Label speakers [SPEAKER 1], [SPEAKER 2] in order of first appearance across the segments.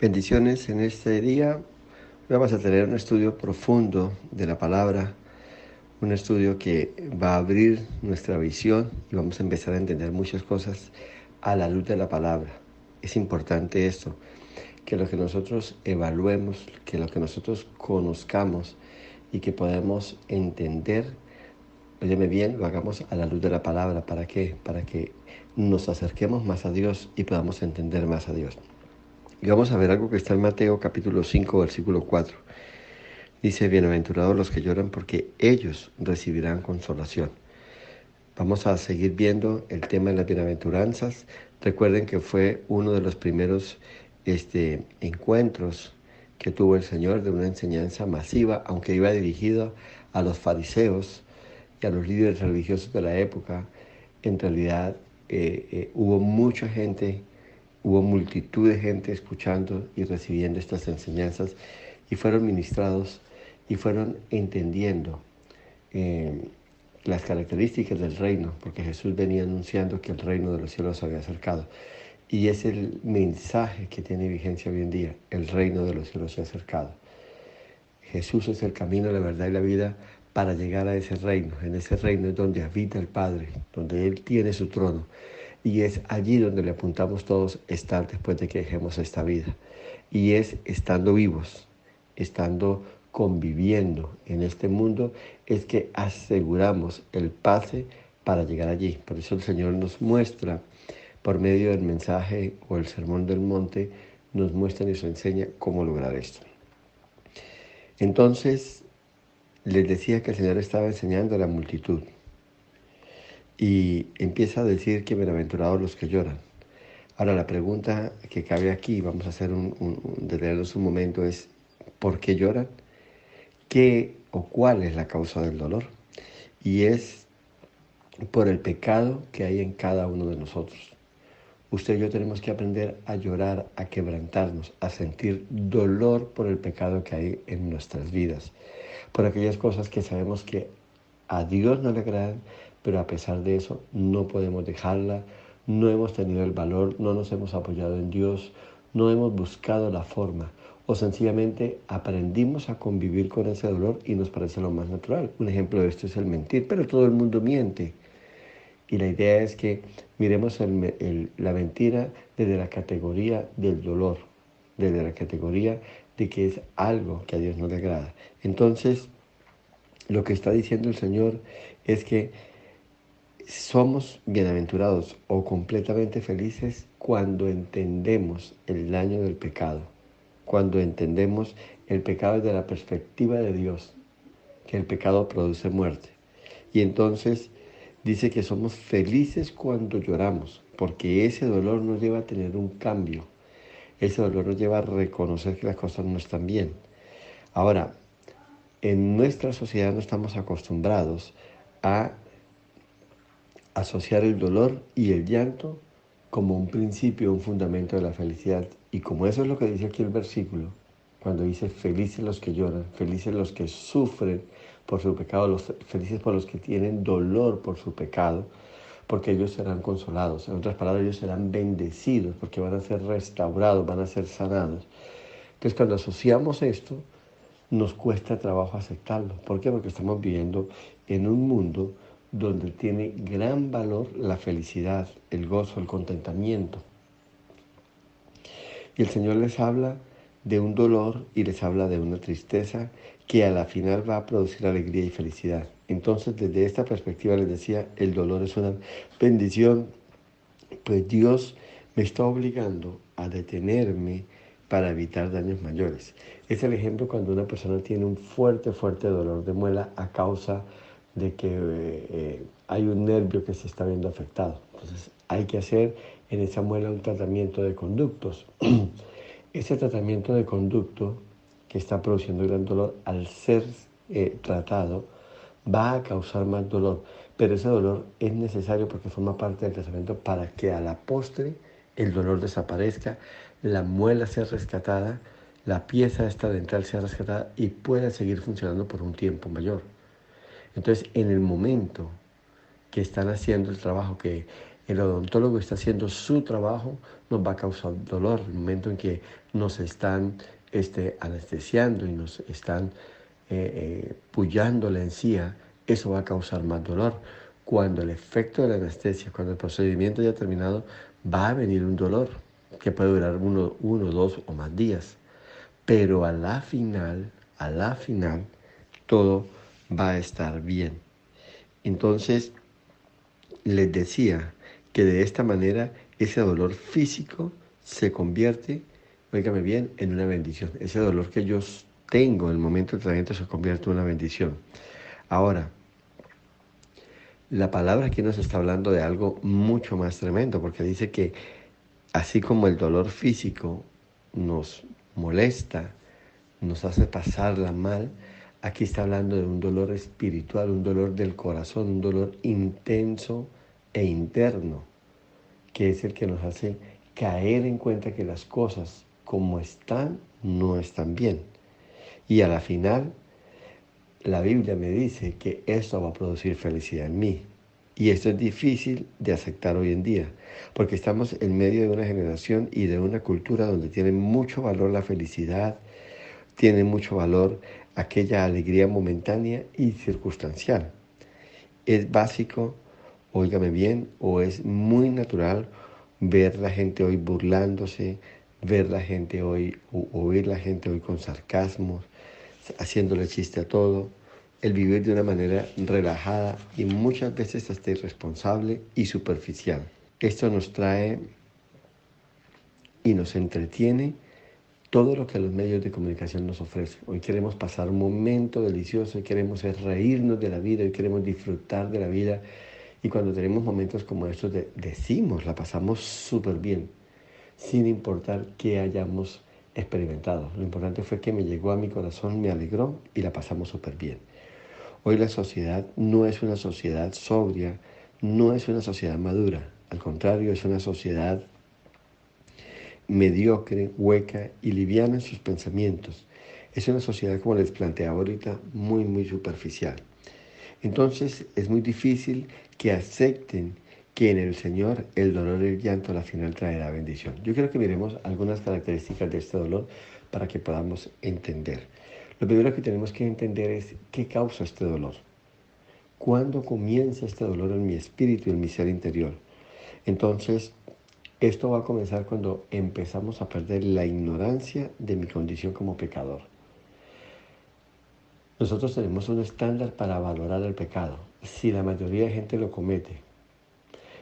[SPEAKER 1] Bendiciones en este día. Vamos a tener un estudio profundo de la palabra, un estudio que va a abrir nuestra visión y vamos a empezar a entender muchas cosas a la luz de la palabra. Es importante esto, que lo que nosotros evaluemos, que lo que nosotros conozcamos y que podamos entender, óyeme bien, lo hagamos a la luz de la palabra. ¿Para qué? Para que nos acerquemos más a Dios y podamos entender más a Dios. Y vamos a ver algo que está en Mateo capítulo 5, versículo 4. Dice, bienaventurados los que lloran porque ellos recibirán consolación. Vamos a seguir viendo el tema de las bienaventuranzas. Recuerden que fue uno de los primeros encuentros que tuvo el Señor de una enseñanza masiva, aunque iba dirigido a los fariseos y a los líderes religiosos de la época. En realidad hubo mucha gente. Hubo multitud de gente escuchando y recibiendo estas enseñanzas y fueron ministrados y fueron entendiendo las características del reino, porque Jesús venía anunciando que el reino de los cielos se había acercado. Y es el mensaje que tiene vigencia hoy en día: el reino de los cielos se ha acercado. Jesús es el camino, la verdad y la vida para llegar a ese reino. En ese reino es donde habita el Padre, donde Él tiene su trono. Y es allí donde le apuntamos todos estar después de que dejemos esta vida. Y es estando vivos, estando conviviendo en este mundo, es que aseguramos el pase para llegar allí. Por eso el Señor nos muestra, por medio del mensaje o el sermón del monte, nos muestra y nos enseña cómo lograr esto. Entonces, les decía que el Señor estaba enseñando a la multitud. Y empieza a decir que bienaventurados los que lloran. Ahora la pregunta que cabe aquí, vamos a hacer detenernos un momento, es ¿por qué lloran? ¿Qué o cuál es la causa del dolor? Y es por el pecado que hay en cada uno de nosotros. Usted y yo tenemos que aprender a llorar, a quebrantarnos, a sentir dolor por el pecado que hay en nuestras vidas, por aquellas cosas que sabemos que a Dios no le agradan, pero a pesar de eso no podemos dejarla, no hemos tenido el valor, no nos hemos apoyado en Dios, no hemos buscado la forma, o sencillamente aprendimos a convivir con ese dolor y nos parece lo más natural. Un ejemplo de esto es el mentir, pero todo el mundo miente. Y la idea es que miremos la mentira desde la categoría del dolor, desde la categoría de que es algo que a Dios no le agrada. Entonces, lo que está diciendo el Señor es que somos bienaventurados o completamente felices cuando entendemos el daño del pecado, cuando entendemos el pecado desde la perspectiva de Dios, que el pecado produce muerte. Y entonces dice que somos felices cuando lloramos, porque ese dolor nos lleva a tener un cambio, ese dolor nos lleva a reconocer que las cosas no están bien. Ahora, en nuestra sociedad no estamos acostumbrados a asociar el dolor y el llanto como un principio, un fundamento de la felicidad. Y como eso es lo que dice aquí el versículo, cuando dice felices los que lloran, felices los que sufren por su pecado, felices por los que tienen dolor por su pecado, porque ellos serán consolados. En otras palabras, ellos serán bendecidos, porque van a ser restaurados, van a ser sanados. Entonces, cuando asociamos esto, nos cuesta trabajo aceptarlo. ¿Por qué? Porque estamos viviendo en un mundo donde tiene gran valor la felicidad, el gozo, el contentamiento. Y el Señor les habla de un dolor y les habla de una tristeza que a la final va a producir alegría y felicidad. Entonces, desde esta perspectiva les decía, el dolor es una bendición, pues Dios me está obligando a detenerme para evitar daños mayores. Es el ejemplo cuando una persona tiene un fuerte dolor de muela a causa de que hay un nervio que se está viendo afectado. Entonces hay que hacer en esa muela un tratamiento de conductos. Ese tratamiento de conducto que está produciendo gran dolor, al ser tratado, va a causar más dolor, pero ese dolor es necesario porque forma parte del tratamiento para que a la postre el dolor desaparezca, la muela sea rescatada, la pieza esta dental sea rescatada y pueda seguir funcionando por un tiempo mayor. Entonces, en el momento que están haciendo el trabajo, que El odontólogo está haciendo su trabajo, nos va a causar dolor. El momento en que nos están anestesiando y nos están pullando la encía, eso va a causar más dolor. Cuando el efecto de la anestesia, cuando el procedimiento ya ha terminado, va a venir un dolor que puede durar uno, 2 o más días. Pero a la final, todo va a estar bien. Entonces, les decía que de esta manera ese dolor físico se convierte, óigame bien, en una bendición. Ese dolor que yo tengo en el momento del tratamiento se convierte en una bendición. Ahora, la palabra aquí nos está hablando de algo mucho más tremendo, porque dice que así como el dolor físico nos molesta, nos hace pasarla mal, aquí está hablando de un dolor espiritual, un dolor del corazón, un dolor intenso e interno, que es el que nos hace caer en cuenta que las cosas como están no están bien. Y a la final, la Biblia me dice que esto va a producir felicidad en mí. Y esto es difícil de aceptar hoy en día, porque estamos en medio de una generación y de una cultura donde tiene mucho valor la felicidad, tiene mucho valor aquella alegría momentánea y circunstancial. Es básico, óigame bien, o es muy natural ver la gente hoy burlándose, ver la gente hoy, oír la gente hoy con sarcasmos, haciéndole chiste a todo, el vivir de una manera relajada y muchas veces hasta irresponsable y superficial. Esto nos trae y nos entretiene todo lo que los medios de comunicación nos ofrecen. Hoy queremos pasar un momento delicioso, hoy queremos reírnos de la vida, hoy queremos disfrutar de la vida. Y cuando tenemos momentos como estos, decimos, la pasamos súper bien, sin importar qué hayamos experimentado. Lo importante fue que me llegó a mi corazón, me alegró y la pasamos súper bien. Hoy la sociedad no es una sociedad sobria, no es una sociedad madura. Al contrario, es una sociedad mediocre, hueca y liviana en sus pensamientos. Es una sociedad, como les planteaba ahorita, muy, muy superficial. Entonces es muy difícil que acepten que en el Señor el dolor y el llanto a la final traerá bendición. Yo quiero que miremos algunas características de este dolor para que podamos entender. Lo primero que tenemos que entender es qué causa este dolor. ¿Cuándo comienza este dolor en mi espíritu y en mi ser interior? Entonces, esto va a comenzar cuando empezamos a perder la ignorancia de mi condición como pecador. Nosotros tenemos un estándar para valorar el pecado. Si la mayoría de gente lo comete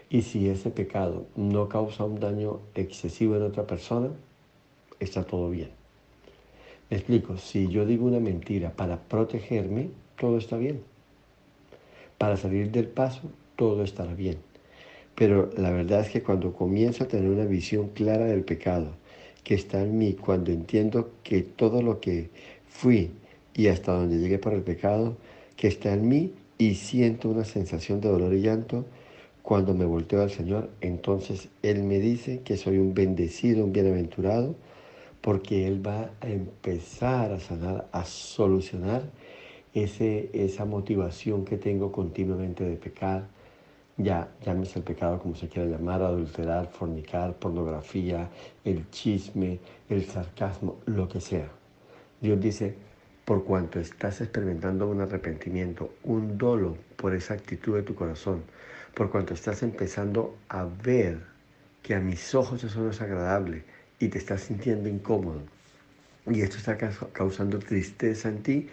[SPEAKER 1] y si ese pecado no causa un daño excesivo en otra persona, está todo bien. Me explico, si yo digo una mentira para protegerme, todo está bien. Para salir del paso, todo estará bien. Pero la verdad es que cuando comienzo a tener una visión clara del pecado que está en mí, cuando entiendo que todo lo que fui y hasta donde llegué por el pecado, que está en mí y siento una sensación de dolor y llanto, cuando me volteo al Señor, entonces Él me dice que soy un bendecido, un bienaventurado, porque Él va a empezar a sanar, a solucionar esa motivación que tengo continuamente de pecar. Ya, llámese el pecado como se quiera llamar, adulterar, fornicar, pornografía, el chisme, el sarcasmo, lo que sea. Dios dice, por cuanto estás experimentando un arrepentimiento, un dolo por esa actitud de tu corazón, por cuanto estás empezando a ver que a mis ojos eso no es agradable y te estás sintiendo incómodo y esto está causando tristeza en ti,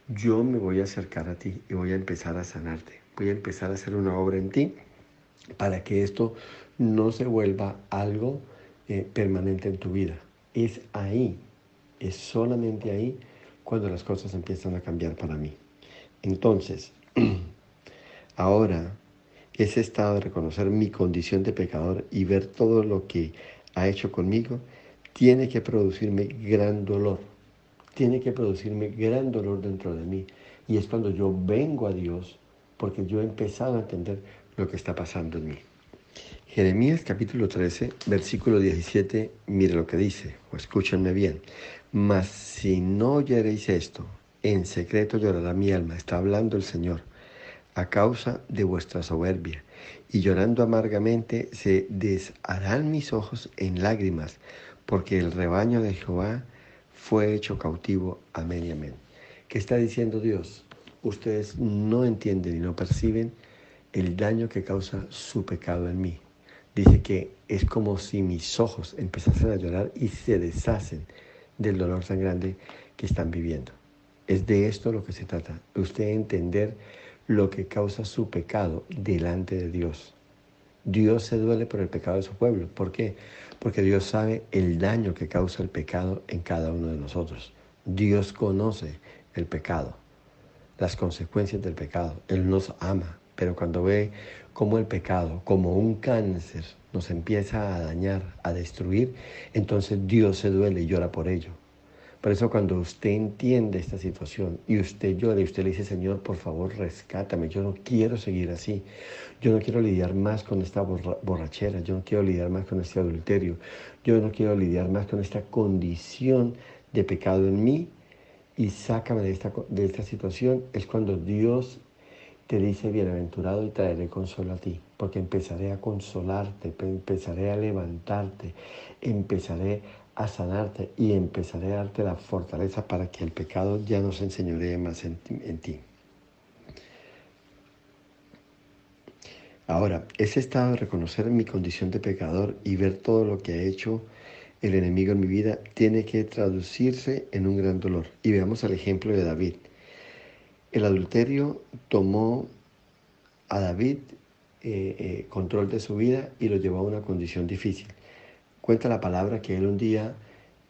[SPEAKER 1] yo me voy a acercar a ti y voy a empezar a sanarte. Voy a empezar a hacer una obra en ti para que esto no se vuelva algo permanente en tu vida. Es ahí, es solamente ahí cuando las cosas empiezan a cambiar para mí. Entonces, ahora, ese estado de reconocer mi condición de pecador y ver todo lo que ha hecho conmigo, tiene que producirme gran dolor. Tiene que producirme gran dolor dentro de mí. Y es cuando yo vengo a Dios, porque yo he empezado a entender lo que está pasando en mí. Jeremías capítulo 13, versículo 17, mire lo que dice, o escúchenme bien. Mas si no oyereis esto, en secreto llorará mi alma, está hablando el Señor, a causa de vuestra soberbia, y llorando amargamente se desharán mis ojos en lágrimas, porque el rebaño de Jehová fue hecho cautivo. Amén y amén. ¿Qué está diciendo Dios? Ustedes no entienden y no perciben el daño que causa su pecado en mí. Dice que es como si mis ojos empezasen a llorar y se deshacen del dolor tan grande que están viviendo. Es de esto lo que se trata, usted entender lo que causa su pecado delante de Dios. Dios se duele por el pecado de su pueblo. ¿Por qué? Porque Dios sabe el daño que causa el pecado en cada uno de nosotros. Dios conoce el pecado, las consecuencias del pecado. Él nos ama, pero cuando ve cómo el pecado, como un cáncer, nos empieza a dañar, a destruir, entonces Dios se duele y llora por ello. Por eso cuando usted entiende esta situación y usted llora y usted le dice, Señor, por favor, rescátame, yo no quiero seguir así, yo no quiero lidiar más con esta borrachera, yo no quiero lidiar más con este adulterio, yo no quiero lidiar más con esta condición de pecado en mí y sácame de esta situación, es cuando Dios te dice, bienaventurado, y traeré consuelo a ti, porque empezaré a consolarte, empezaré a levantarte, empezaré a sanarte y empezaré a darte la fortaleza para que el pecado ya no se enseñoree más en ti. Ahora, ese estado de reconocer mi condición de pecador y ver todo lo que ha hecho el enemigo en mi vida tiene que traducirse en un gran dolor. Y veamos el ejemplo de David. El adulterio tomó a David control de su vida y lo llevó a una condición difícil. Cuenta la palabra que él un día,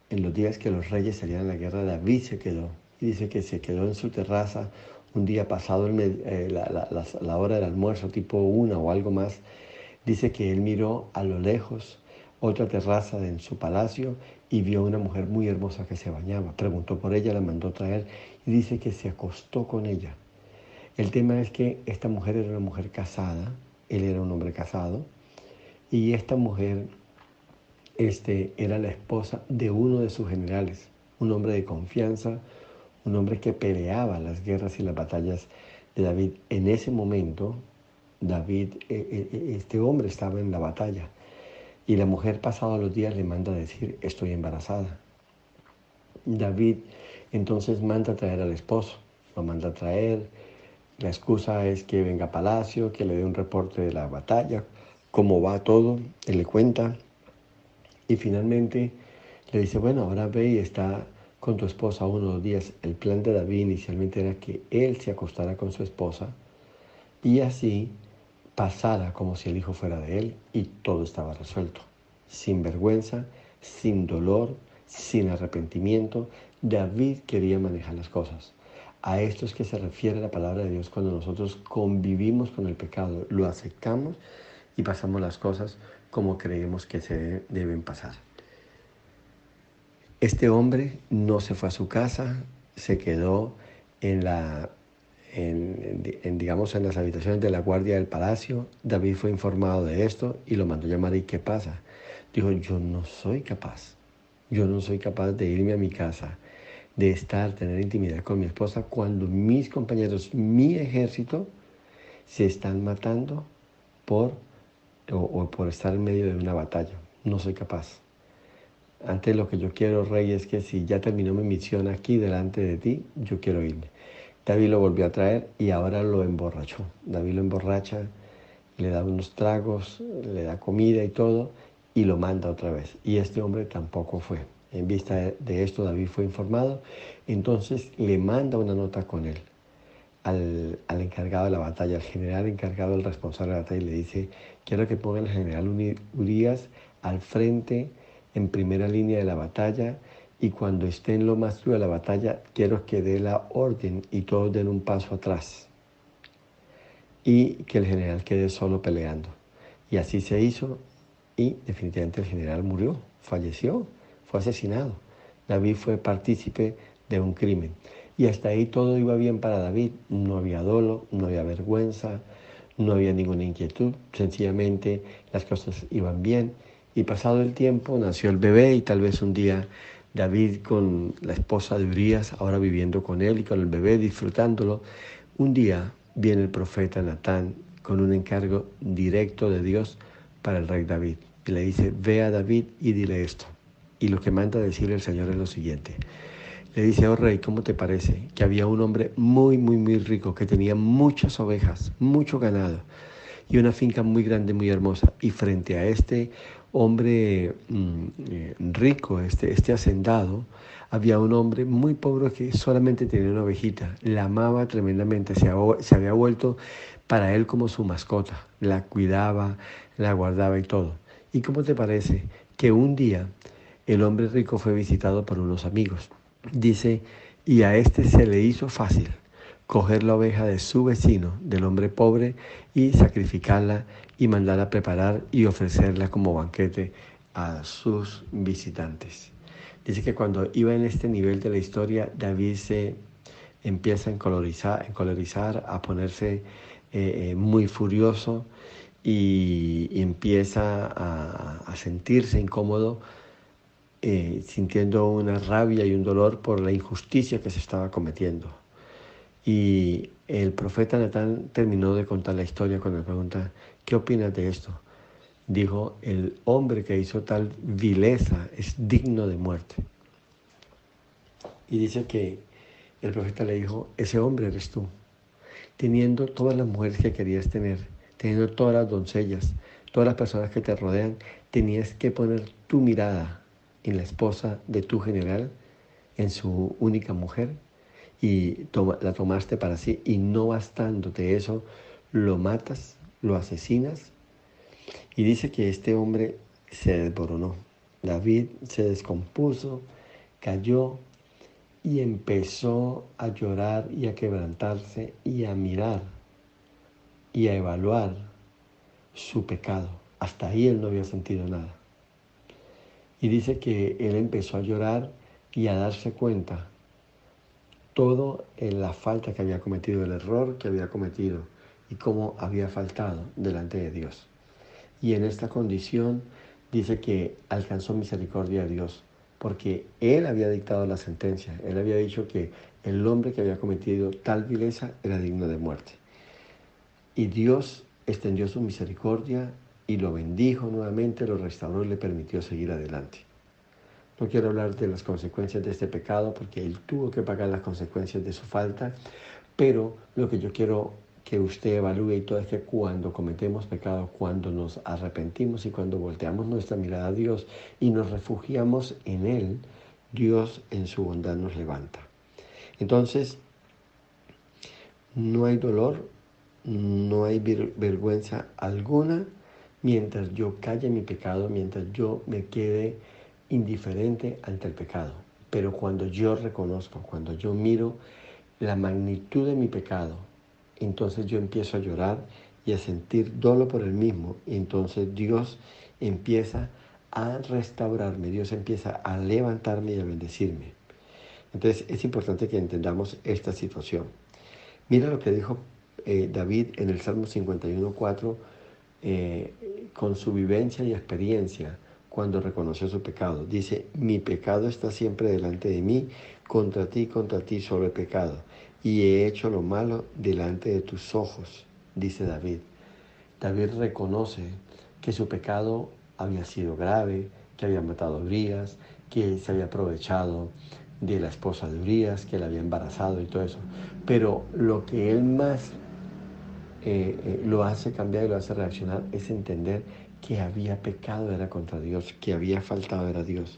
[SPEAKER 1] en los días que los reyes salían a la guerra, David se quedó. Y dice que se quedó en su terraza un día pasado la hora del almuerzo, tipo 1 o algo más. Dice que él miró a lo lejos otra terraza en su palacio y vio a una mujer muy hermosa que se bañaba. Preguntó por ella, la mandó traer y dice que se acostó con ella. El tema es que esta mujer era una mujer casada, él era un hombre casado, y esta mujer era la esposa de uno de sus generales, un hombre de confianza, un hombre que peleaba las guerras y las batallas de David. En ese momento, David, este hombre estaba en la batalla, y la mujer pasados los días le manda a decir, estoy embarazada. David entonces manda a traer al esposo, lo manda a traer. La excusa es que venga a palacio, que le dé un reporte de la batalla, cómo va todo, él le cuenta y finalmente le dice, bueno, ahora ve y está con tu esposa 1 o 2 días. El plan de David inicialmente era que él se acostara con su esposa y así pasara como si el hijo fuera de él y todo estaba resuelto. Sin vergüenza, sin dolor, sin arrepentimiento, David quería manejar las cosas. A esto es que se refiere la palabra de Dios cuando nosotros convivimos con el pecado, lo aceptamos y pasamos las cosas como creemos que se deben pasar. Este hombre no se fue a su casa, se quedó digamos, en las habitaciones de la guardia del palacio. David fue informado de esto y lo mandó llamar. ¿Y qué pasa? Dijo, yo no soy capaz de irme a mi casa, de tener intimidad con mi esposa cuando mis compañeros, mi ejército, se están matando por estar en medio de una batalla. No soy capaz. Antes lo que yo quiero, rey, es que si ya terminó mi misión aquí delante de ti, yo quiero irme. David lo volvió a traer y ahora lo emborrachó. David lo emborracha, le da unos tragos, le da comida y todo, y lo manda otra vez. Y este hombre tampoco fue. En vista de esto, David fue informado, entonces le manda una nota con él al encargado de la batalla, al general encargado, el responsable de la batalla, y le dice, quiero que pongan al general Urias al frente, en primera línea de la batalla, y cuando esté en lo más duro de la batalla, quiero que dé la orden y todos den un paso atrás, y que el general quede solo peleando. Y así se hizo, y definitivamente el general murió, falleció, fue asesinado. David fue partícipe de un crimen. Y hasta ahí todo iba bien para David. No había dolo, no había vergüenza, no había ninguna inquietud. Sencillamente las cosas iban bien. Y pasado el tiempo nació el bebé y tal vez un día David con la esposa de Urías, ahora viviendo con él y con el bebé, disfrutándolo. Un día viene el profeta Natán con un encargo directo de Dios para el rey David. Y le dice, ve a David y dile esto. Y lo que manda decirle el Señor es lo siguiente. Le dice, oh rey, ¿cómo te parece? Que había un hombre muy, muy, muy rico que tenía muchas ovejas, mucho ganado y una finca muy grande, muy hermosa. Y frente a este hombre rico, este hacendado, había un hombre muy pobre que solamente tenía una ovejita. La amaba tremendamente, se había vuelto para él como su mascota. La cuidaba, la guardaba y todo. ¿Y cómo te parece que un día el hombre rico fue visitado por unos amigos? Dice, y a este se le hizo fácil coger la oveja de su vecino, del hombre pobre, y sacrificarla y mandarla a preparar y ofrecerla como banquete a sus visitantes. Dice que cuando iba en este nivel de la historia, David se empieza a encolerizar, a ponerse muy furioso y empieza a sentirse incómodo, sintiendo una rabia y un dolor por la injusticia que se estaba cometiendo. Y el profeta Natán terminó de contar la historia cuando le pregunta, ¿qué opinas de esto? Dijo, el hombre que hizo tal vileza es digno de muerte. Y dice que el profeta le dijo, ese hombre eres tú, teniendo todas las mujeres que querías tener, teniendo todas las doncellas, todas las personas que te rodean, tenías que poner tu mirada en la esposa de tu general, en su única mujer, y la tomaste para sí, y no bastándote eso, lo matas, lo asesinas. Y dice que este hombre se desboronó. David se descompuso, cayó y empezó a llorar y a quebrantarse y a mirar y a evaluar su pecado. Hasta ahí él no había sentido nada. Y dice que él empezó a llorar y a darse cuenta todo en la falta que había cometido, el error que había cometido y cómo había faltado delante de Dios. Y en esta condición dice que alcanzó misericordia de Dios, porque él había dictado la sentencia, él había dicho que el hombre que había cometido tal vileza era digno de muerte. Y Dios extendió su misericordia y lo bendijo nuevamente, lo restauró y le permitió seguir adelante. No quiero hablar de las consecuencias de este pecado porque él tuvo que pagar las consecuencias de su falta, pero lo que yo quiero que usted evalúe y todo es que cuando cometemos pecado, cuando nos arrepentimos y cuando volteamos nuestra mirada a Dios y nos refugiamos en Él, Dios en su bondad nos levanta. Entonces, no hay dolor, no hay vergüenza alguna mientras yo calle mi pecado, mientras yo me quede indiferente ante el pecado. Pero cuando yo reconozco, cuando yo miro la magnitud de mi pecado, entonces yo empiezo a llorar y a sentir dolor por el mismo. Y entonces Dios empieza a restaurarme, Dios empieza a levantarme y a bendecirme. Entonces es importante que entendamos esta situación. Mira lo que dijo David en el Salmo 51:4, con su vivencia y experiencia cuando reconoció su pecado. Dice, mi pecado está siempre delante de mí, contra ti solo he pecado, y he hecho lo malo delante de tus ojos, dice David. David reconoce que su pecado había sido grave, que había matado a Urías, que se había aprovechado de la esposa de Urías, que la había embarazado y todo eso. Pero lo que él más lo hace cambiar y lo hace reaccionar es entender que había pecado era contra Dios, que había faltado era Dios.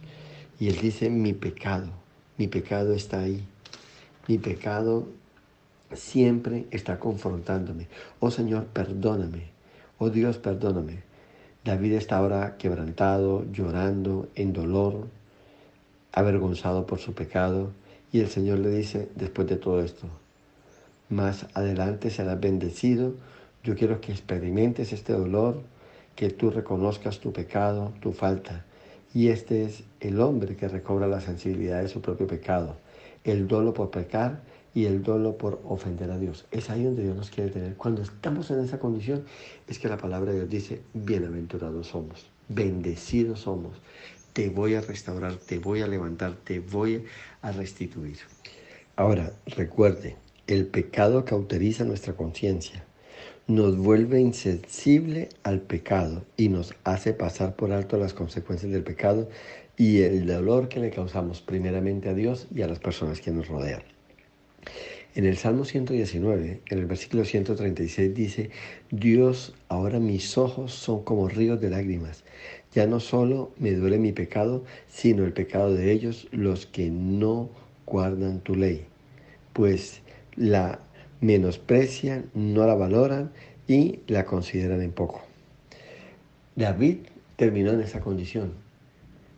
[SPEAKER 1] Y él dice, mi pecado está ahí. Mi pecado siempre está confrontándome. Oh Señor, perdóname. Oh Dios, perdóname. David está ahora quebrantado, llorando, en dolor, avergonzado por su pecado. Y el Señor le dice, después de todo esto, más adelante serás bendecido. Yo quiero que experimentes este dolor, que tú reconozcas tu pecado, tu falta. Y este es el hombre que recobra la sensibilidad de su propio pecado, el dolo por pecar y el dolo por ofender a Dios. Es ahí donde Dios nos quiere tener. Cuando estamos en esa condición, es que la palabra de Dios dice, bienaventurados somos, bendecidos somos. Te voy a restaurar, te voy a levantar, te voy a restituir. Ahora, recuerde, el pecado cauteriza nuestra conciencia. nos vuelve insensible al pecado y nos hace pasar por alto las consecuencias del pecado y el dolor que le causamos primeramente a Dios y a las personas que nos rodean. En el Salmo 119, en el versículo 136 dice, Dios, ahora mis ojos son como ríos de lágrimas. Ya no solo me duele mi pecado, sino el pecado de ellos, los que no guardan tu ley. Pues la menosprecian, no la valoran y la consideran en poco. David terminó en esa condición.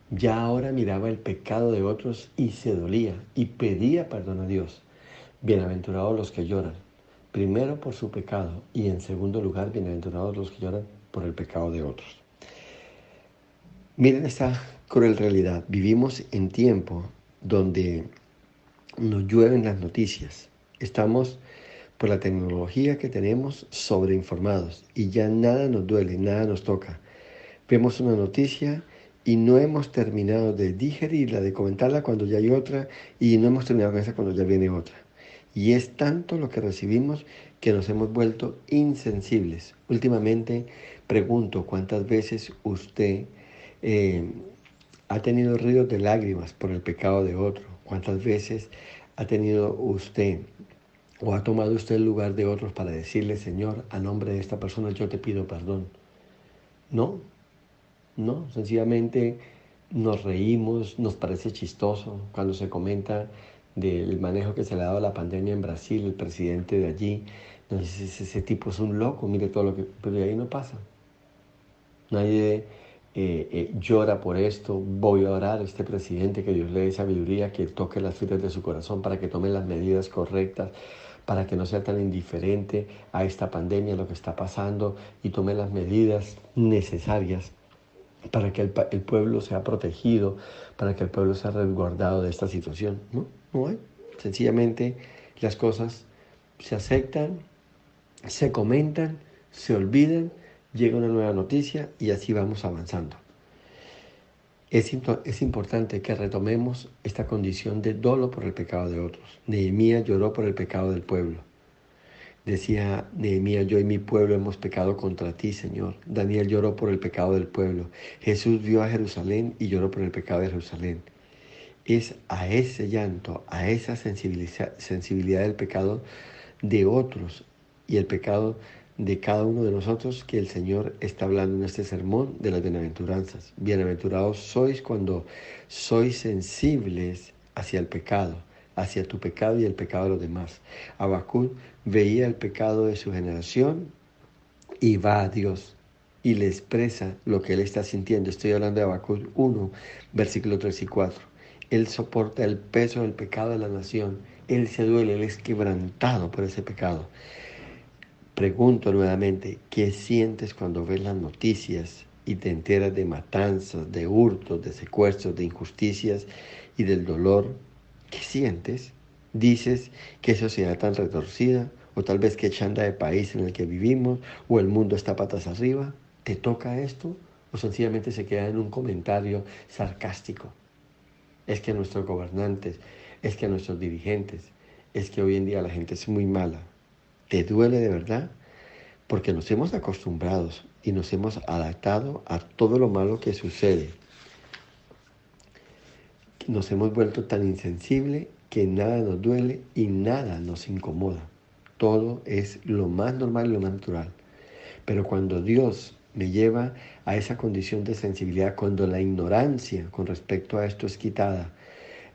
[SPEAKER 1] Ya ahora miraba el pecado de otros y se dolía y pedía perdón a Dios. Bienaventurados los que lloran, primero por su pecado y en segundo lugar, bienaventurados los que lloran por el pecado de otros. Miren esta cruel realidad. Vivimos en tiempo donde nos llueven las noticias. Estamos, por la tecnología que tenemos, sobreinformados y ya nada nos duele, nada nos toca. Vemos una noticia y no hemos terminado de digerirla, de comentarla cuando ya hay otra y no hemos terminado con esa cuando ya viene otra. Y es tanto lo que recibimos que nos hemos vuelto insensibles. Últimamente pregunto cuántas veces usted ha tenido ríos de lágrimas por el pecado de otro. ¿Cuántas veces ha tenido usted o ha tomado usted el lugar de otros para decirle, Señor, a nombre de esta persona yo te pido perdón? No, no, sencillamente nos reímos, nos parece chistoso cuando se comenta del manejo que se le ha dado a la pandemia en Brasil, el presidente de allí nos dice, ese tipo es un loco, mire todo lo que... Pero de ahí no pasa. Nadie llora por esto, voy a orar a este presidente, que Dios le dé sabiduría, que toque las fibras de su corazón para que tome las medidas correctas, para que no sea tan indiferente a esta pandemia, a lo que está pasando y tome las medidas necesarias para que el pueblo sea protegido, para que el pueblo sea resguardado de esta situación. No, no hay. Sencillamente las cosas se aceptan, se comentan, se olvidan, llega una nueva noticia y así vamos avanzando. Es importante que retomemos esta condición de dolo por el pecado de otros. Nehemías lloró por el pecado del pueblo. Decía Nehemías, yo y mi pueblo hemos pecado contra ti, Señor. Daniel lloró por el pecado del pueblo. Jesús vio a Jerusalén y lloró por el pecado de Jerusalén. Es a ese llanto, a esa sensibilidad del pecado de otros y el pecado de cada uno de nosotros que el Señor está hablando en este sermón de las bienaventuranzas. Bienaventurados sois cuando sois sensibles hacia el pecado, hacia tu pecado y el pecado de los demás. Habacuc veía el pecado de su generación y va a Dios y le expresa lo que él está sintiendo. Estoy hablando de Habacuc 1, versículos 3 y 4. Él soporta el peso del pecado de la nación. Él se duele, él es quebrantado por ese pecado. Pregunto nuevamente, ¿qué sientes cuando ves las noticias y te enteras de matanzas, de hurtos, de secuestros, de injusticias y del dolor? ¿Qué sientes? ¿Dices qué sociedad tan retorcida? ¿O tal vez qué chanda de país en el que vivimos? ¿O el mundo está patas arriba? ¿Te toca esto? ¿O sencillamente se queda en un comentario sarcástico? Es que nuestros gobernantes, es que nuestros dirigentes, es que hoy en día la gente es muy mala. ¿Te duele de verdad? Porque nos hemos acostumbrado y nos hemos adaptado a todo lo malo que sucede. Nos hemos vuelto tan insensibles que nada nos duele y nada nos incomoda. Todo es lo más normal y lo más natural. Pero cuando Dios me lleva a esa condición de sensibilidad, cuando la ignorancia con respecto a esto es quitada,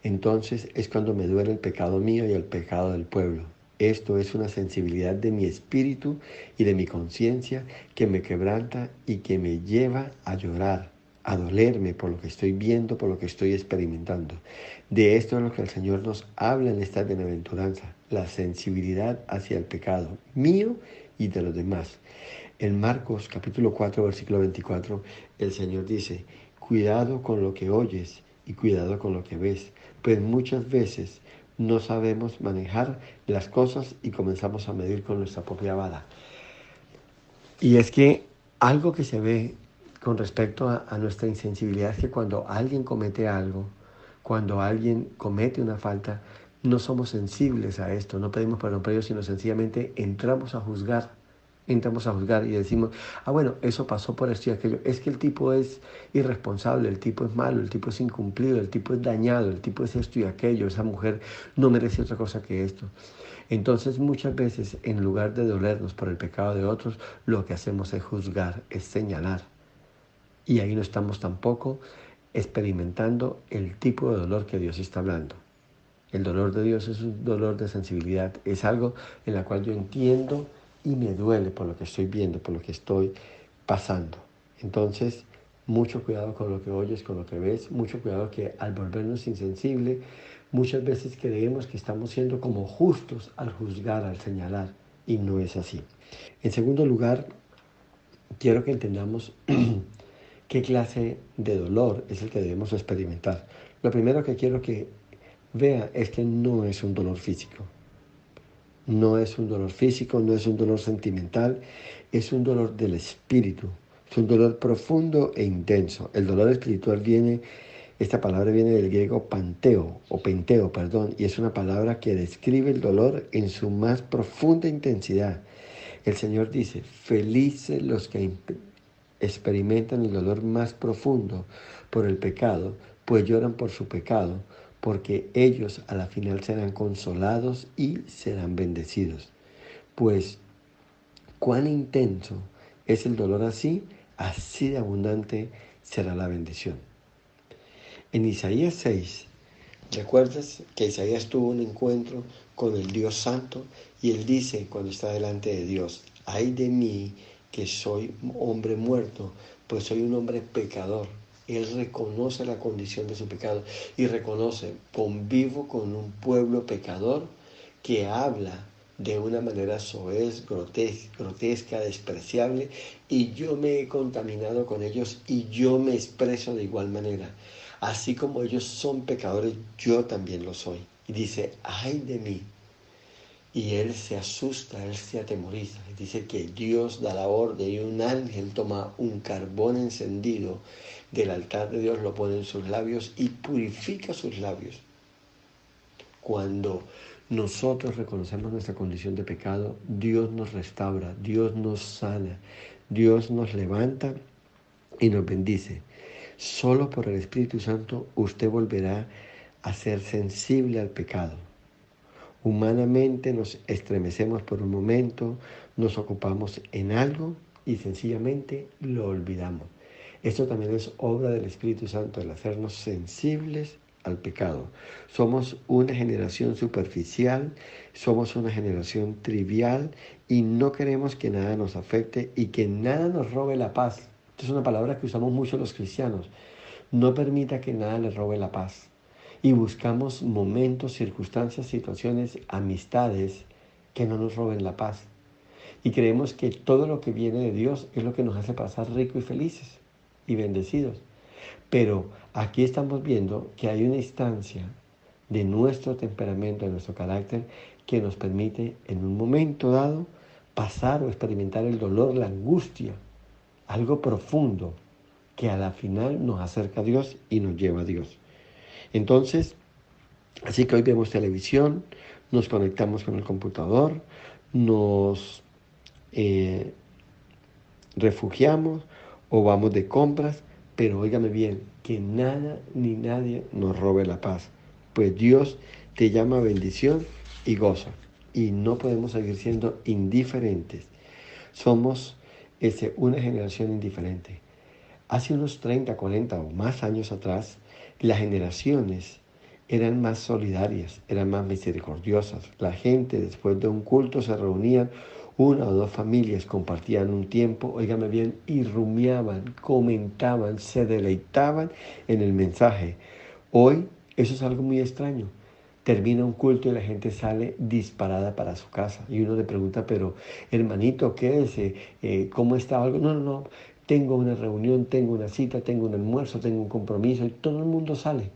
[SPEAKER 1] entonces es cuando me duele el pecado mío y el pecado del pueblo. Esto es una sensibilidad de mi espíritu y de mi conciencia que me quebranta y que me lleva a llorar, a dolerme por lo que estoy viendo, por lo que estoy experimentando. De esto es lo que el Señor nos habla en esta bienaventuranza, la sensibilidad hacia el pecado mío y de los demás. En Marcos capítulo 4, versículo 24, el Señor dice, cuidado con lo que oyes y cuidado con lo que ves, pues muchas veces no sabemos manejar las cosas y comenzamos a medir con nuestra propia vara. Y es que algo que se ve con respecto a nuestra insensibilidad es que cuando alguien comete algo, cuando alguien comete una falta, no somos sensibles a esto, no pedimos perdón por ello, sino sencillamente entramos a juzgar entramos a juzgar y decimos, bueno, eso pasó por esto y aquello. Es que el tipo es irresponsable, el tipo es malo, el tipo es incumplido, el tipo es dañado, el tipo es esto y aquello, esa mujer no merece otra cosa que esto. Entonces muchas veces, en lugar de dolernos por el pecado de otros, lo que hacemos es juzgar, es señalar. Y ahí no estamos tampoco experimentando el tipo de dolor que Dios está hablando. El dolor de Dios es un dolor de sensibilidad, es algo en la cual yo entiendo y me duele por lo que estoy viendo, por lo que estoy pasando. Entonces, mucho cuidado con lo que oyes, con lo que ves, mucho cuidado que al volvernos insensibles, muchas veces creemos que estamos siendo como justos al juzgar, al señalar, y no es así. En segundo lugar, quiero que entendamos qué clase de dolor es el que debemos experimentar. Lo primero que quiero que vea es que no es un dolor físico. No es un dolor físico, no es un dolor sentimental, es un dolor del espíritu. Es un dolor profundo e intenso. El dolor espiritual esta palabra viene del griego penteo, y es una palabra que describe el dolor en su más profunda intensidad. El Señor dice, felices los que experimentan el dolor más profundo por el pecado, pues lloran por su pecado, porque ellos a la final serán consolados y serán bendecidos. Pues cuán intenso es el dolor así de abundante será la bendición. En Isaías 6, ¿recuerdas que Isaías tuvo un encuentro con el Dios Santo? Y él dice cuando está delante de Dios, ay de mí que soy hombre muerto, pues soy un hombre pecador. Él reconoce la condición de su pecado y reconoce, convivo con un pueblo pecador que habla de una manera soez, grotesca, despreciable, y yo me he contaminado con ellos y yo me expreso de igual manera. Así como ellos son pecadores, yo también lo soy. Y dice, ay de mí. Y él se asusta, él se atemoriza. Y dice que Dios da la orden y un ángel toma un carbón encendido del altar de Dios, lo pone en sus labios y purifica sus labios. Cuando nosotros reconocemos nuestra condición de pecado, Dios nos restaura, Dios nos sana, Dios nos levanta y nos bendice. Solo por el Espíritu Santo usted volverá a ser sensible al pecado. Humanamente nos estremecemos por un momento, nos ocupamos en algo y sencillamente lo olvidamos. Esto también es obra del Espíritu Santo, el hacernos sensibles al pecado. Somos una generación superficial, somos una generación trivial y no queremos que nada nos afecte y que nada nos robe la paz. Esta es una palabra que usamos mucho los cristianos. No permita que nada le robe la paz. Y buscamos momentos, circunstancias, situaciones, amistades que no nos roben la paz. Y creemos que todo lo que viene de Dios es lo que nos hace pasar ricos y felices y bendecidos. Pero aquí estamos viendo que hay una instancia de nuestro temperamento, de nuestro carácter, que nos permite en un momento dado pasar o experimentar el dolor, la angustia, algo profundo que a la final nos acerca a Dios y nos lleva a Dios. Entonces, así que hoy vemos televisión, nos conectamos con el computador, nos refugiamos o vamos de compras, pero óigame bien, que nada ni nadie nos robe la paz, pues Dios te llama a bendición y gozo, y no podemos seguir siendo indiferentes. Somos una generación indiferente. Hace unos 30, 40 o más años atrás, las generaciones eran más solidarias, eran más misericordiosas. La gente después de un culto se reunían, una o dos familias compartían un tiempo, óigame bien, y rumiaban, comentaban, se deleitaban en el mensaje. Hoy eso es algo muy extraño. Termina un culto y la gente sale disparada para su casa. Y uno le pregunta, pero hermanito, ¿qué es? ¿Cómo está algo? No. Tengo una reunión, tengo una cita, tengo un almuerzo, tengo un compromiso y todo el mundo sale.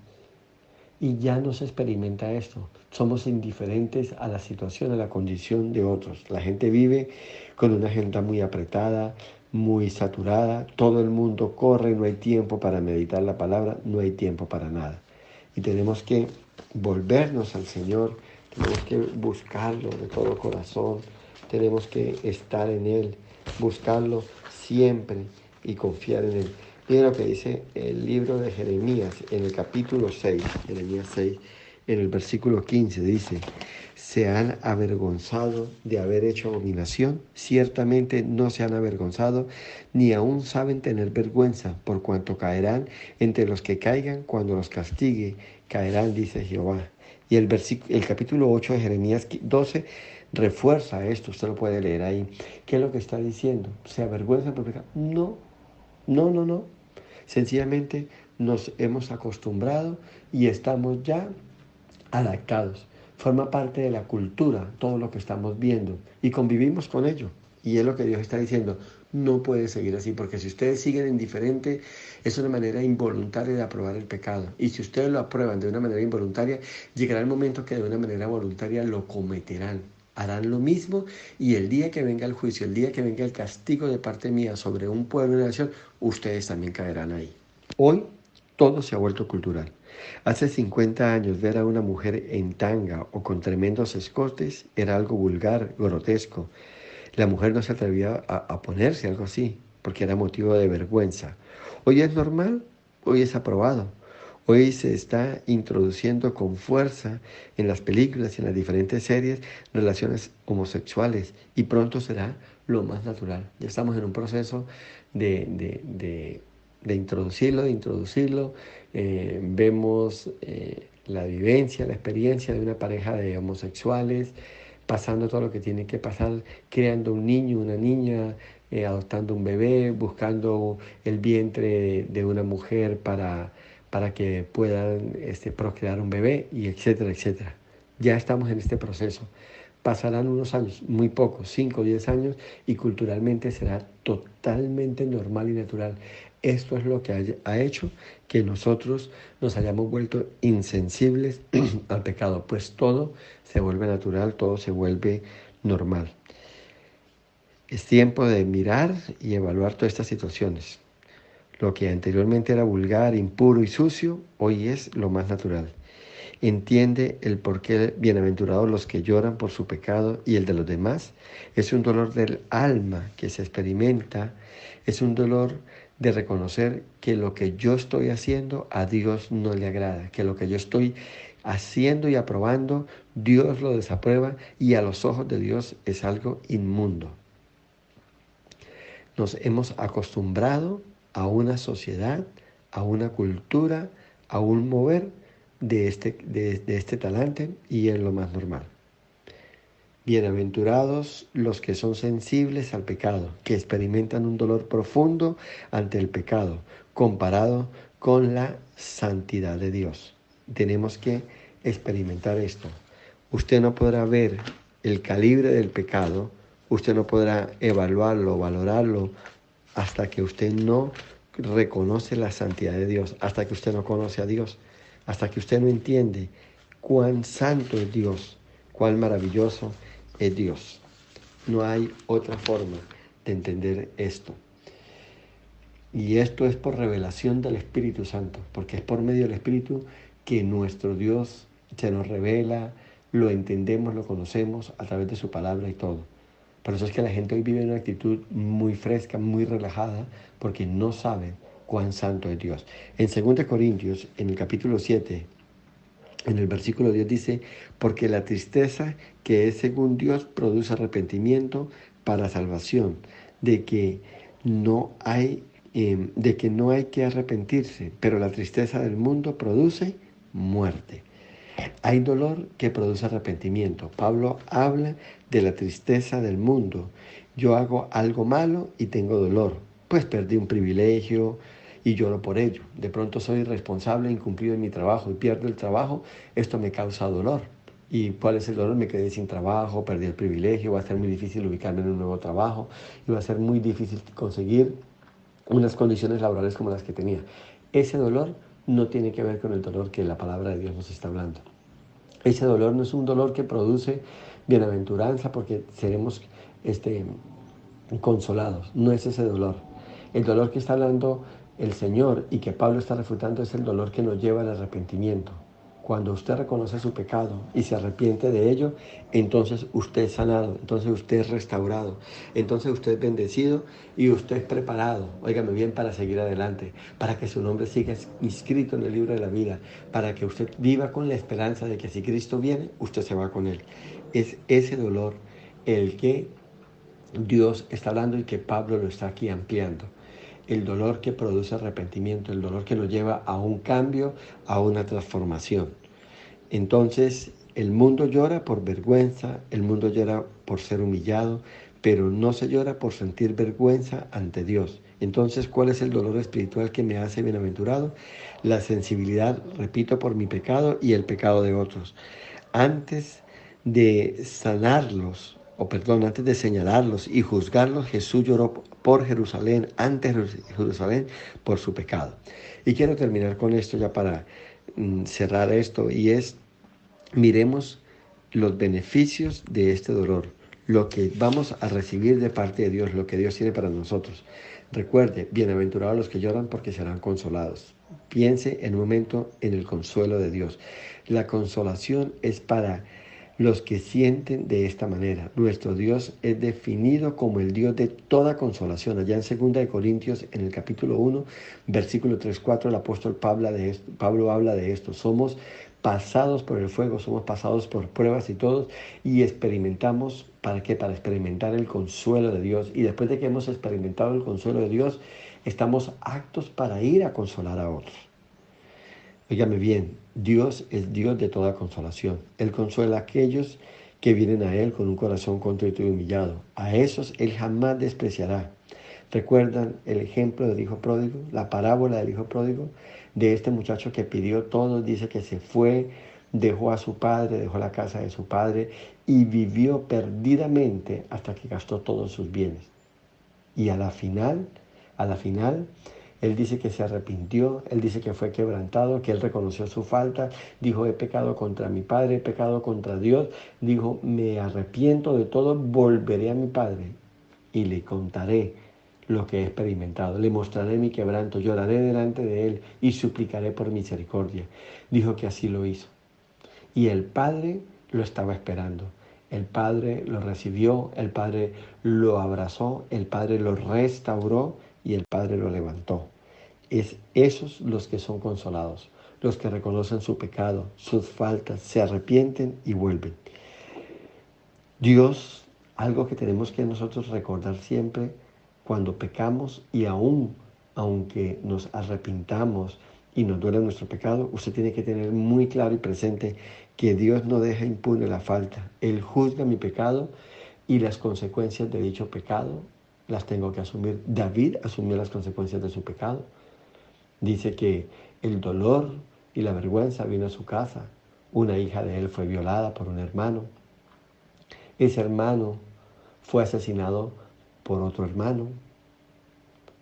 [SPEAKER 1] Y ya no se experimenta esto. Somos indiferentes a la situación, a la condición de otros. La gente vive con una agenda muy apretada, muy saturada. Todo el mundo corre, no hay tiempo para meditar la palabra, no hay tiempo para nada. Y tenemos que volvernos al Señor, tenemos que buscarlo de todo corazón, tenemos que estar en Él buscarlo siempre y confiar en Él. Miren lo que dice el libro de Jeremías en el capítulo 6, Jeremías 6, en el versículo 15, dice: ¿se han avergonzado de haber hecho abominación? Ciertamente no se han avergonzado, ni aún saben tener vergüenza, por cuanto caerán entre los que caigan, cuando los castigue, caerán, dice Jehová. Y el capítulo 8 de Jeremías 12 refuerza esto, usted lo puede leer ahí. ¿Qué es lo que está diciendo? ¿Se avergüenza por pecar? No, no, no, no. Sencillamente nos hemos acostumbrado y estamos ya adaptados. Forma parte de la cultura todo lo que estamos viendo y convivimos con ello. Y es lo que Dios está diciendo: no puede seguir así, porque si ustedes siguen indiferente, es una manera involuntaria de aprobar el pecado. Y si ustedes lo aprueban de una manera involuntaria, llegará el momento que de una manera voluntaria lo cometerán. Harán lo mismo, y el día que venga el juicio, el día que venga el castigo de parte mía sobre un pueblo y una nación, ustedes también caerán ahí. Hoy todo se ha vuelto cultural. Hace 50 años ver a una mujer en tanga o con tremendos escotes era algo vulgar, grotesco. La mujer no se atrevía a ponerse algo así porque era motivo de vergüenza. Hoy es normal, hoy es aprobado. Hoy se está introduciendo con fuerza en las películas y en las diferentes series relaciones homosexuales, y pronto será lo más natural. Ya estamos en un proceso de introducirlo. Vemos la vivencia, la experiencia de una pareja de homosexuales pasando todo lo que tiene que pasar, creando un niño, una niña, adoptando un bebé, buscando el vientre de una mujer para que puedan procrear un bebé, y etcétera, etcétera. Ya estamos en este proceso. Pasarán unos años, muy pocos, 5 o 10 años, y culturalmente será totalmente normal y natural. Esto es lo que ha hecho que nosotros nos hayamos vuelto insensibles al pecado, pues todo se vuelve natural, todo se vuelve normal. Es tiempo de mirar y evaluar todas estas situaciones. Lo que anteriormente era vulgar, impuro y sucio, hoy es lo más natural. Entiende el porqué bienaventurados los que lloran por su pecado y el de los demás. Es un dolor del alma que se experimenta, es un dolor de reconocer que lo que yo estoy haciendo a Dios no le agrada, que lo que yo estoy haciendo y aprobando, Dios lo desaprueba, y a los ojos de Dios es algo inmundo. Nos hemos acostumbrado a una sociedad, a una cultura, a un mover de este talante, y es lo más normal. Bienaventurados los que son sensibles al pecado, que experimentan un dolor profundo ante el pecado, comparado con la santidad de Dios. Tenemos que experimentar esto. Usted no podrá ver el calibre del pecado, usted no podrá evaluarlo, valorarlo, hasta que usted no reconoce la santidad de Dios, hasta que usted no conoce a Dios, hasta que usted no entiende cuán santo es Dios, cuán maravilloso es Dios. No hay otra forma de entender esto. Y esto es por revelación del Espíritu Santo, porque es por medio del Espíritu que nuestro Dios se nos revela, lo entendemos, lo conocemos a través de su palabra y todo. Por eso es que la gente hoy vive en una actitud muy fresca, muy relajada, porque no sabe cuán santo es Dios. En 2 Corintios, en el capítulo 7, en el versículo 10 dice: porque la tristeza que es según Dios produce arrepentimiento para salvación, de que no hay que arrepentirse, pero la tristeza del mundo produce muerte. Hay dolor que produce arrepentimiento. Pablo habla de la tristeza del mundo. Yo hago algo malo y tengo dolor, pues perdí un privilegio y lloro por ello. De pronto soy irresponsable, incumplido en mi trabajo y pierdo el trabajo. Esto me causa dolor. ¿Y cuál es el dolor? Me quedé sin trabajo, perdí el privilegio, va a ser muy difícil ubicarme en un nuevo trabajo y va a ser muy difícil conseguir unas condiciones laborales como las que tenía. Ese dolor no tiene que ver con el dolor que la palabra de Dios nos está hablando. Ese dolor no es un dolor que produce bienaventuranza porque seremos consolados. No es ese dolor. El dolor que está hablando el Señor y que Pablo está refutando es el dolor que nos lleva al arrepentimiento. Cuando usted reconoce su pecado y se arrepiente de ello, entonces usted es sanado, entonces usted es restaurado, entonces usted es bendecido y usted es preparado, óigame bien, para seguir adelante, para que su nombre siga inscrito en el libro de la vida, para que usted viva con la esperanza de que si Cristo viene, usted se va con él. Es ese dolor el que Dios está hablando y que Pablo lo está aquí ampliando. El dolor que produce arrepentimiento, el dolor que nos lleva a un cambio, a una transformación. Entonces, el mundo llora por vergüenza, el mundo llora por ser humillado, pero no se llora por sentir vergüenza ante Dios. Entonces, ¿cuál es el dolor espiritual que me hace bienaventurado? La sensibilidad, repito, por mi pecado y el pecado de otros. Antes de sanarlos, antes de señalarlos y juzgarlos, Jesús lloró por Jerusalén, ante Jerusalén, por su pecado. Y quiero terminar con esto ya para cerrar esto, y es, miremos los beneficios de este dolor, lo que vamos a recibir de parte de Dios, lo que Dios tiene para nosotros. Recuerde, bienaventurados los que lloran porque serán consolados. Piense en un momento en el consuelo de Dios. La consolación es para los que sienten de esta manera. Nuestro Dios es definido como el Dios de toda consolación. Allá en 2 Corintios, en el capítulo 1, versículo 3-4, el apóstol Pablo habla de esto. Somos pasados por el fuego, somos pasados por pruebas y todo, y experimentamos, ¿para qué? Para experimentar el consuelo de Dios. Y después de que hemos experimentado el consuelo de Dios, estamos aptos para ir a consolar a otros. Óigame bien, Dios es Dios de toda consolación. Él consuela a aquellos que vienen a Él con un corazón contrito y humillado. A esos Él jamás despreciará. ¿Recuerdan el ejemplo del hijo pródigo? La parábola del hijo pródigo, de este muchacho que pidió todo, dice que se fue, dejó a su padre, dejó la casa de su padre y vivió perdidamente hasta que gastó todos sus bienes. Y a la final, él dice que se arrepintió, él dice que fue quebrantado, que él reconoció su falta, dijo, he pecado contra mi padre, he pecado contra Dios, dijo, me arrepiento de todo, volveré a mi padre y le contaré lo que he experimentado, le mostraré mi quebranto, lloraré delante de él y suplicaré por misericordia. Dijo que así lo hizo. Y el padre lo estaba esperando. El padre lo recibió, el padre lo abrazó, el padre lo restauró y el padre lo levantó. Es esos los que son consolados, los que reconocen su pecado, sus faltas, se arrepienten y vuelven. Dios, algo que tenemos que nosotros recordar siempre cuando pecamos y aunque nos arrepintamos y nos duele nuestro pecado, usted tiene que tener muy claro y presente que Dios no deja impune la falta. Él juzga mi pecado y las consecuencias de dicho pecado las tengo que asumir. David asumió las consecuencias de su pecado. Dice que el dolor y la vergüenza vino a su casa. Una hija de él fue violada por un hermano. Ese hermano fue asesinado por otro hermano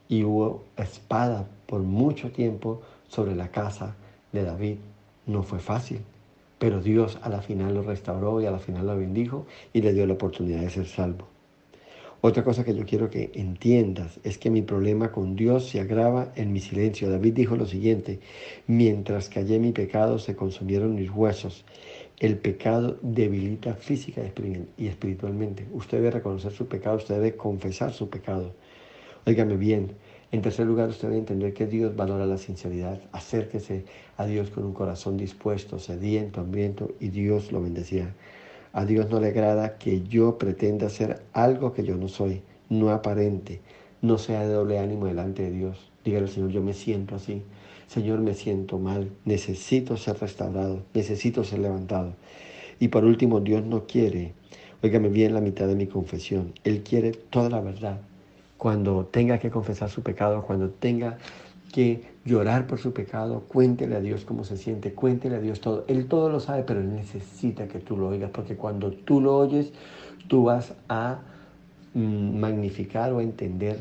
[SPEAKER 1] y hubo espada por mucho tiempo sobre la casa de David. No fue fácil, pero Dios a la final lo restauró y a la final lo bendijo y le dio la oportunidad de ser salvo. Otra cosa que yo quiero que entiendas es que mi problema con Dios se agrava en mi silencio. David dijo lo siguiente, mientras callé mi pecado se consumieron mis huesos. El pecado debilita física y espiritualmente. Usted debe reconocer su pecado, usted debe confesar su pecado. Óigame bien. En tercer lugar, usted debe entender que Dios valora la sinceridad. Acérquese a Dios con un corazón dispuesto, sediento, hambriento, y Dios lo bendecirá. A Dios no le agrada que yo pretenda ser algo que yo no soy, no aparente, no sea de doble ánimo delante de Dios. Dígale al Señor, yo me siento así. Señor, me siento mal, necesito ser restaurado, necesito ser levantado. Y por último, Dios no quiere, óigame bien, la mitad de mi confesión. Él quiere toda la verdad. Cuando tenga que confesar su pecado, cuando tenga que llorar por su pecado, cuéntele a Dios cómo se siente, cuéntele a Dios todo. Él todo lo sabe, pero Él necesita que tú lo oigas, porque cuando tú lo oyes, tú vas a magnificar o entender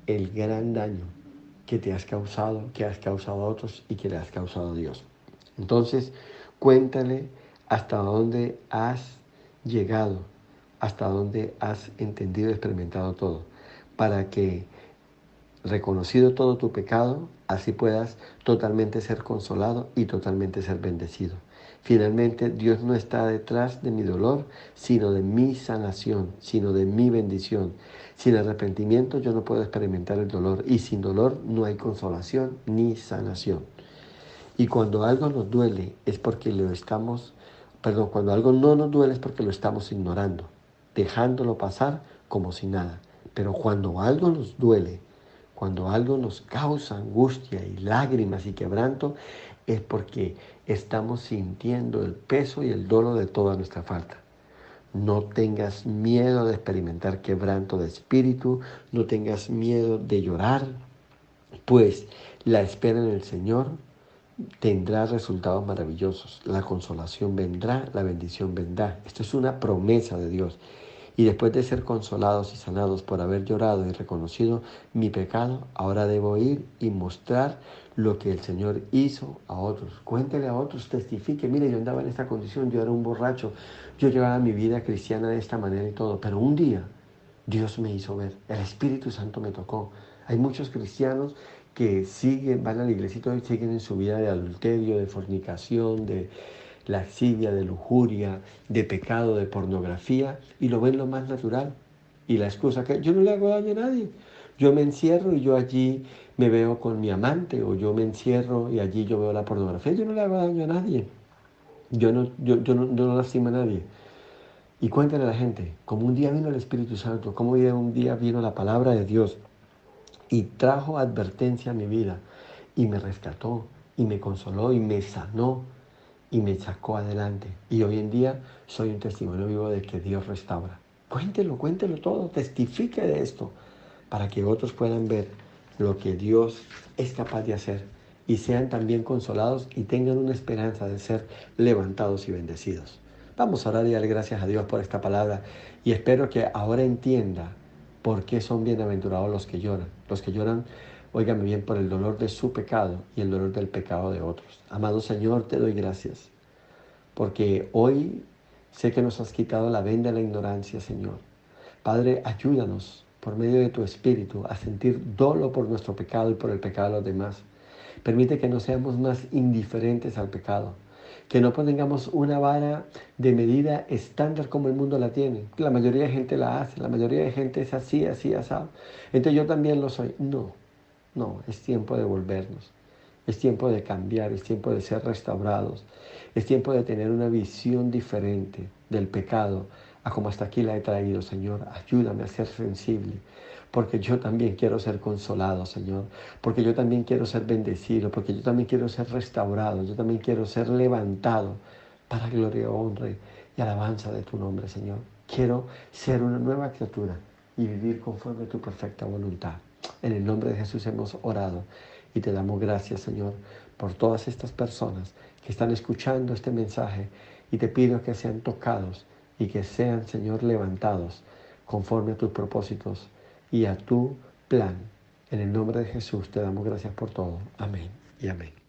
[SPEAKER 1] el gran daño que te has causado, que has causado a otros y que le has causado a Dios. Entonces, cuéntale hasta dónde has llegado, hasta dónde has entendido y experimentado todo, para que, reconocido todo tu pecado, así puedas totalmente ser consolado y totalmente ser bendecido. Finalmente, Dios no está detrás de mi dolor, sino de mi sanación, sino de mi bendición. Sin arrepentimiento yo no puedo experimentar el dolor y sin dolor no hay consolación ni sanación. Y cuando algo nos duele es porque cuando algo no nos duele es porque lo estamos ignorando, dejándolo pasar como si nada. Pero cuando algo nos duele, cuando algo nos causa angustia y lágrimas y quebranto, es porque estamos sintiendo el peso y el dolor de toda nuestra falta. No tengas miedo de experimentar quebranto de espíritu, no tengas miedo de llorar, pues la espera en el Señor tendrá resultados maravillosos. La consolación vendrá, la bendición vendrá. Esto es una promesa de Dios. Y después de ser consolados y sanados por haber llorado y reconocido mi pecado, ahora debo ir y mostrar lo que el Señor hizo a otros. Cuéntele a otros, testifique. Mire, yo andaba en esta condición, yo era un borracho, yo llevaba mi vida cristiana de esta manera y todo. Pero un día Dios me hizo ver, el Espíritu Santo me tocó. Hay muchos cristianos que van a la iglesia y todo y siguen en su vida de adulterio, de fornicación, de lascivia, de lujuria, de pecado, de pornografía, y lo ven lo más natural. Y la excusa que yo no le hago daño a nadie. Yo me encierro y yo allí me veo con mi amante, o yo me encierro y allí yo veo la pornografía. Yo no le hago daño a nadie. Yo no lastimo a nadie. Y cuéntale a la gente, como un día vino el Espíritu Santo, como un día vino la palabra de Dios y trajo advertencia a mi vida y me rescató y me consoló y me sanó y me sacó adelante. Y hoy en día soy un testimonio vivo de que Dios restaura. Cuéntelo todo, testifique de esto para que otros puedan ver lo que Dios es capaz de hacer y sean también consolados y tengan una esperanza de ser levantados y bendecidos. Vamos a orar y darle gracias a Dios por esta palabra y espero que ahora entienda por qué son bienaventurados los que lloran. Los que lloran, óigame bien, por el dolor de su pecado y el dolor del pecado de otros. Amado Señor, te doy gracias porque hoy sé que nos has quitado la venda de la ignorancia, Señor. Padre, ayúdanos por medio de tu Espíritu a sentir dolor por nuestro pecado y por el pecado de los demás. Permite que no seamos más indiferentes al pecado, que no pongamos una vara de medida estándar como el mundo la tiene. La mayoría de gente la hace, la mayoría de gente es así, asado. Entonces yo también lo soy. No, es tiempo de volvernos. Es tiempo de cambiar, es tiempo de ser restaurados. Es tiempo de tener una visión diferente del pecado a como hasta aquí la he traído, Señor. Ayúdame a ser sensible, porque yo también quiero ser consolado, Señor. Porque yo también quiero ser bendecido, porque yo también quiero ser restaurado, yo también quiero ser levantado para gloria, honra y alabanza de tu nombre, Señor. Quiero ser una nueva criatura y vivir conforme a tu perfecta voluntad. En el nombre de Jesús hemos orado y te damos gracias, Señor, por todas estas personas que están escuchando este mensaje y te pido que sean tocados y que sean, Señor, levantados conforme a tus propósitos y a tu plan. En el nombre de Jesús te damos gracias por todo. Amén y amén.